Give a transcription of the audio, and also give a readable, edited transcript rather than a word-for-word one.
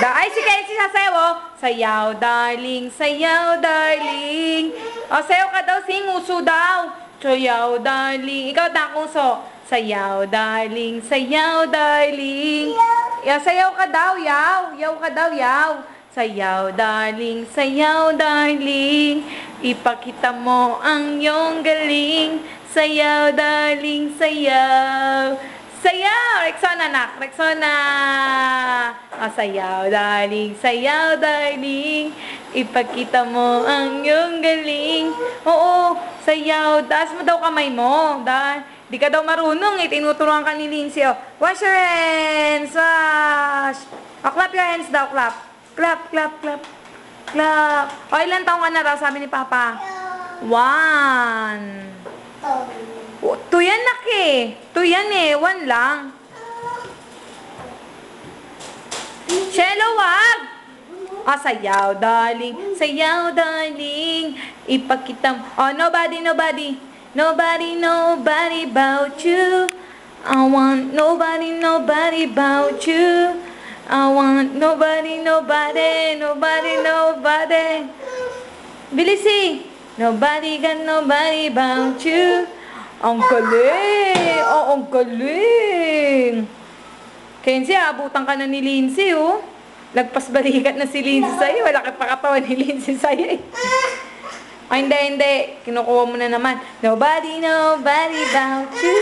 Ay, si Kenzie sasayaw, oh. Sayaw, darling, sayaw, darling. O, sayaw ka daw, sing, uso daw. Sayaw, darling. Ikaw, Takuso. Sayaw, darling, sayaw, darling. Sayaw ka daw, yaw. Yaw ka daw, yaw. Sayaw, darling, sayaw, darling. Ipakita mo ang iyong galing. Sayaw, darling, sayaw. Sayaw! Rexona, nak. Rexona. Sayaw, darling. Sayaw, darling. Ipakita mo ang iyong galing. Oo, sayaw. Taas mo daw kamay mo. Di ka daw marunong eh. Tinuturuan ka ni Lindsay. Wash your hands. Wash. Clap your hands daw. Clap. Clap, clap, clap. Clap. Ilan taong ka na raw, sabi ni Papa? 1. 2 yan, nak eh. 2 yan eh. 1 lang. Shelo, wag! Sayaw, darling. Sayaw, darling. Ipakita mo. Nobody, nobody. Nobody, nobody about you. I want nobody, nobody about you. I want nobody, nobody, nobody, nobody. Bilis eh. Nobody got nobody about you. Ang galing! Ang galing! Kenzie, abutan ka na ni Lindsay, oh. Lagpas balikat na si Lindsay sa'yo. Wala ka pa katawan ni Lindsay sa'yo, eh. Hindi, hindi. Kinukuha mo na naman. Nobody, nobody about you.